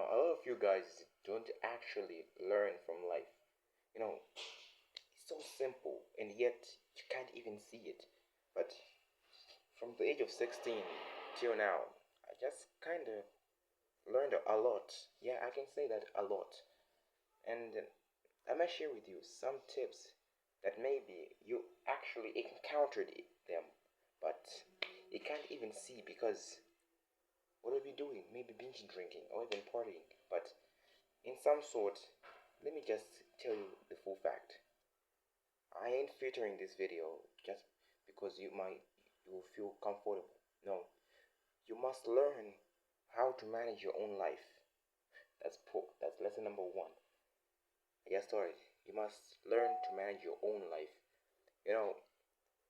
Now, a lot of you guys don't actually learn from life. It's so simple, and yet you can't even see it. But from the age of 16 till now, I just kind of learned a lot. Yeah, I can say that a lot. And I might share with you some tips that maybe you actually encountered them, but you can't even see because what are we doing? Maybe binge drinking or even partying. But in some sort, let me just tell you the full fact. I ain't featuring this video just because you will feel comfortable. No, you must learn how to manage your own life. That's lesson number one. I get started. You must learn to manage your own life. You know,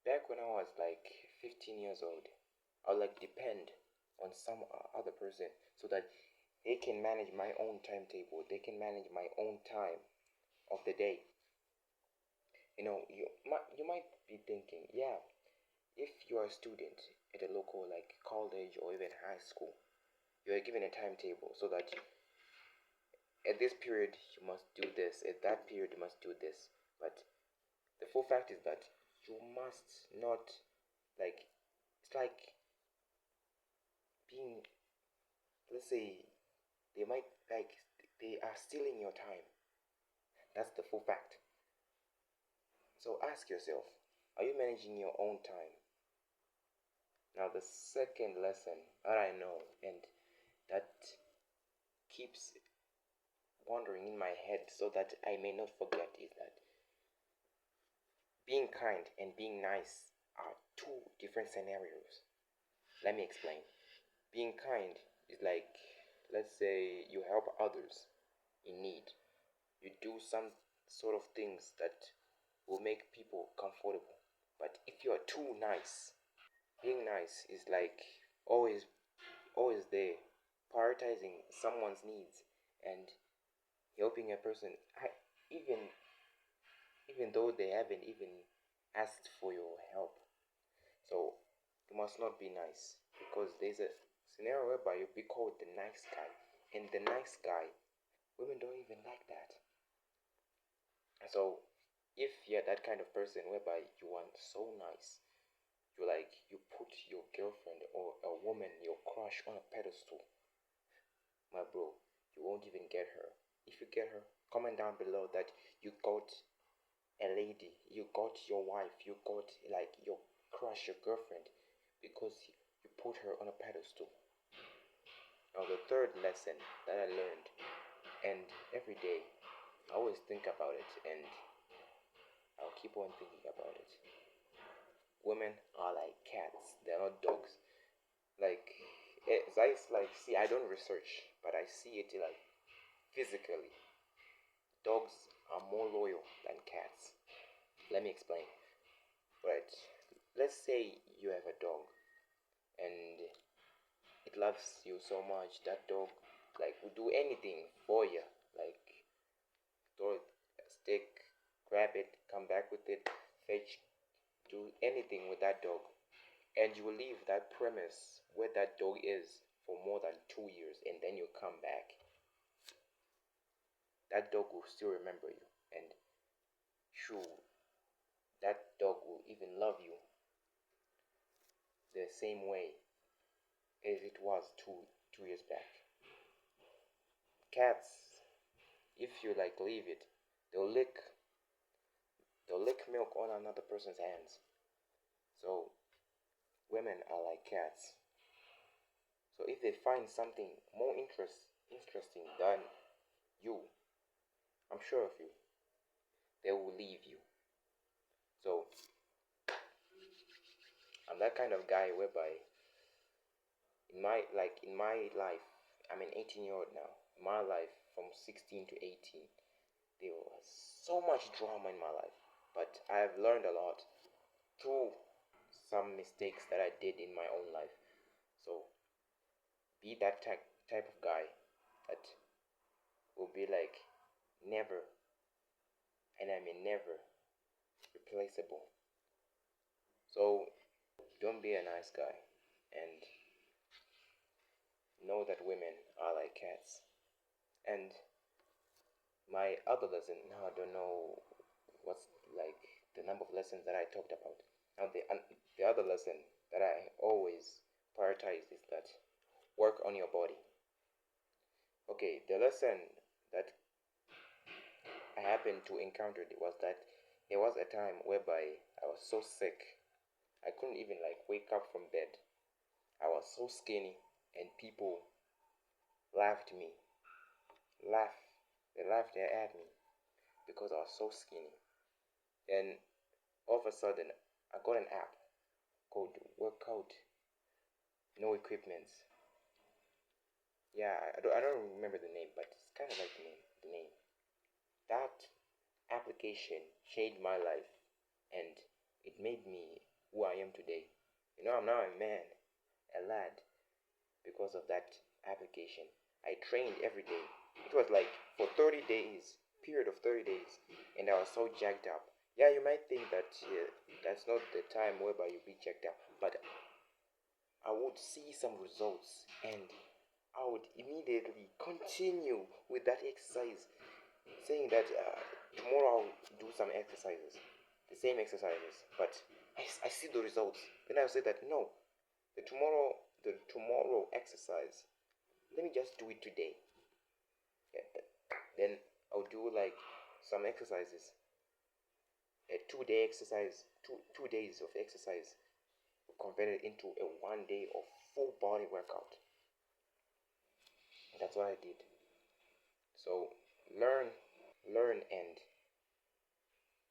back when I was like 15 years old, I would like depend on some other person so that they can manage my own timetable. They can manage my own time of the day. You might be thinking, yeah, if you are a student at a local like college or even high school, you are given a timetable so that at this period you must do this, at that period you must do this. But the full fact is that you must not, like, it's like being, let's say, they might like they are stealing your time. That's the full fact. So ask yourself, are you managing your own time? Now the second lesson that I know and that keeps wandering in my head so that I may not forget is that being kind and being nice are two different scenarios. Let me explain. Being kind is like, let's say you help others in need. You do some sort of things that will make people comfortable. But if you are too nice, being nice is like always always there, prioritizing someone's needs and helping a person even even though they haven't even asked for your help. So you must not be nice because there's a scenario whereby you'll be called the nice guy, and the nice guy, women don't even like that. So if you're that kind of person whereby you want so nice, you put your girlfriend or a woman, your crush on a pedestal, my bro, you won't even get her. If you get her, comment down below that you got a lady, you got your wife, you got like your crush, your girlfriend, because you put her on a pedestal. Now the third lesson that I learned, and every day I always think about it, and I'll keep on thinking about it. Women are like cats; they're not dogs. Like, it's like, see, I don't research, but I see it like physically. Dogs are more loyal than cats. Let me explain. Right. Let's say you have a dog and it loves you so much. That dog like would do anything for you. Like throw a stick, grab it, come back with it, fetch, do anything with that dog. And you will leave that premise where that dog is for more than 2 years and then you come back. That dog will still remember you, and sure, that dog will even love you the same way as it was two years back. Cats, if you like leave it, they'll lick they'll lick milk on another person's hands. So women are like cats. So if they find something more interesting than you, I'm sure of you, they will leave you. So I'm that kind of guy whereby in my life, I'm an 18-year-old now. In my life from 16 to 18, there was so much drama in my life, but I have learned a lot through some mistakes that I did in my own life. So be that type of guy that will be like never, and I mean never, replaceable. So don't be a nice guy and know that women are like cats. And my other lesson, now I don't know what's like the number of lessons that I talked about. Now the other lesson that I always prioritize is that work on your body. Okay, the lesson that I happened to encounter was that there was a time whereby I was so sick I couldn't even like wake up from bed. I was so skinny, and people laughed me, laugh, they laughed at me because I was so skinny. And all of a sudden, I got an app called Workout No Equipments. Yeah, I don't remember the name, but it's kind of like the name. The name. That application changed my life, and it made me who I am today. You know, I'm now a man, a lad, because of that application. I trained every day. It was like for 30 days, period of 30 days, and I was so jacked up. Yeah, you might think that that's not the time whereby you be jacked up, but I would see some results and I would immediately continue with that exercise, saying that tomorrow I'll do some exercises, the same exercises, but I see the results. Then I'll say that no, the tomorrow exercise, let me just do it today. Yeah, then I'll do like some exercises, a 2 day exercise, two days of exercise converted into a 1 day of full body workout. That's what I did. So learn and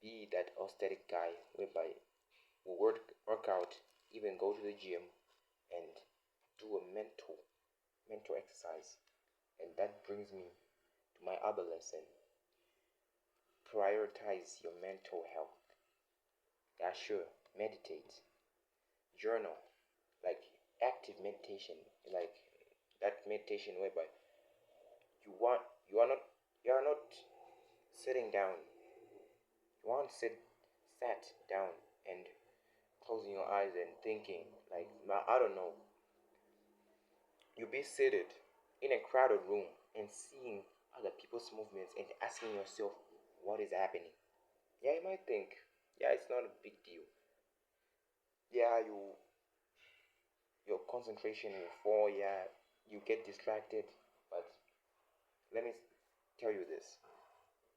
be that aesthetic guy whereby we work out, even go to the gym and do a mental exercise. And that brings me to my other lesson. Prioritize your mental health. Yeah, sure. Meditate. Journal. Like active meditation. Like that meditation whereby you want you are not sitting down. You want to sat down and closing your eyes and thinking like I don't know. You be seated in a crowded room and seeing other people's movements and asking yourself what is happening. Yeah, you might think, yeah, it's not a big deal. Yeah, your concentration will fall. Yeah, you get distracted. But let me tell you this: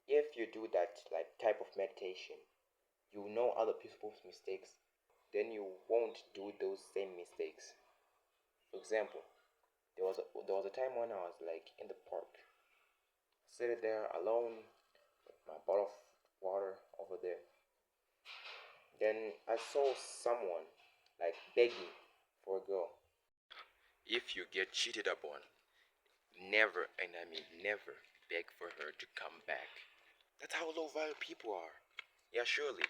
if you do that like type of meditation, you know other people's mistakes. Then you won't do those same mistakes. For example, there was a time when I was like in the park, sitting there alone with my bottle of water over there. Then I saw someone like begging for a girl. If you get cheated upon, never, and I mean never, beg for her to come back. That's how low value people are. Yeah, surely.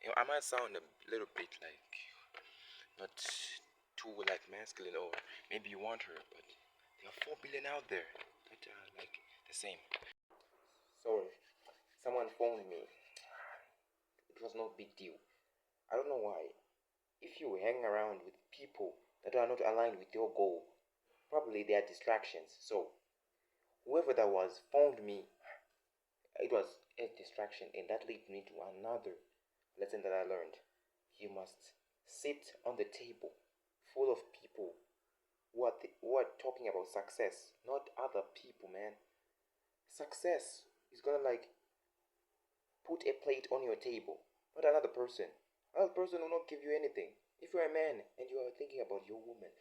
I might sound a little bit like not too like masculine, or maybe you want her, but there are 4 billion out there that are like the same. Sorry, someone phoned me. It was no big deal. I don't know why. If you hang around with people that are not aligned with your goal, probably they are distractions. So whoever that was phoned me. It was a distraction, and that led me to another lesson that I learned. You must sit on the table full of people who are talking about success, not other people, man. Success is gonna like put a plate on your table, not another person. Another person will not give you anything. If you're a man and you are thinking about your woman,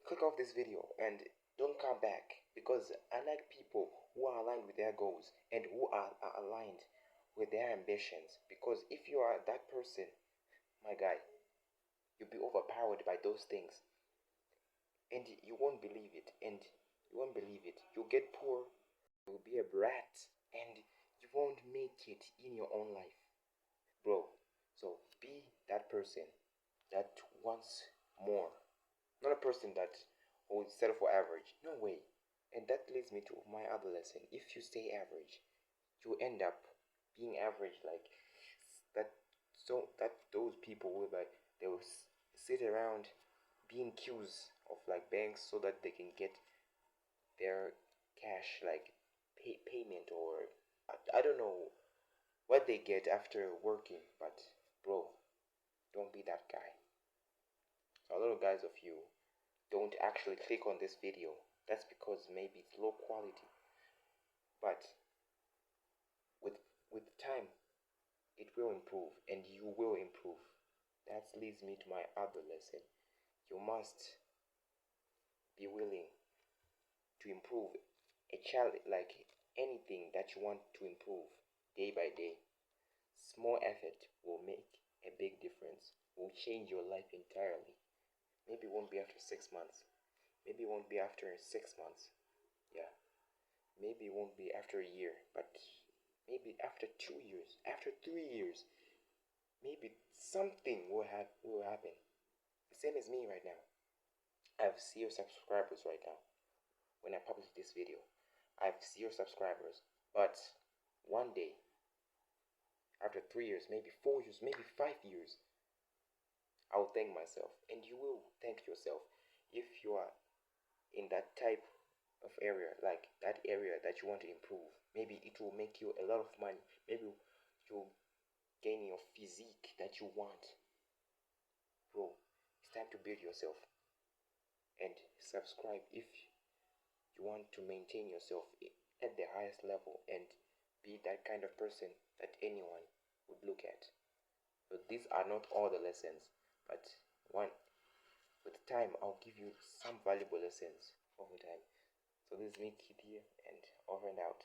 click off this video and don't come back, because I like people who are aligned with their goals and who are aligned with their ambitions. Because if you are that person, my guy, you'll be overpowered by those things and you won't believe it. And you won't believe it. You'll get poor, you'll be a brat, and you won't make it in your own life, bro. So be that person that wants more, not a person that will settle for average. No way. And that leads me to my other lesson. If you stay average, you end up being average like that. So that those people will like they will sit around being queues of like banks so that they can get their cash, like payment, or I don't know what they get after working. But bro, don't be that guy. So a lot of guys of you don't actually click on this video. That's because maybe it's low quality. But with with time, it will improve, and you will improve. That leads me to my other lesson. You must be willing to improve a child, like anything that you want to improve day by day. Small effort will make a big difference, will change your life entirely. Maybe it won't be after 6 months, maybe it won't be after 6 months, yeah, maybe it won't be after a year, but maybe after 2 years, after 3 years, maybe something will happen. The same as me right now. I have 0 subscribers right now. When I publish this video, I have 0 subscribers. But one day, after 3 years, maybe 4 years, maybe 5 years, I will thank myself, and you will thank yourself if you are in that type of area, like that area that you want to improve. Maybe it will make you a lot of money. Maybe you'll gain your physique that you want. Bro, it's time to build yourself, and subscribe if you want to maintain yourself at the highest level and be that kind of person that anyone would look at. But these are not all the lessons, but with time I'll give you some valuable lessons over time. So this is me, Kid here, and over and out.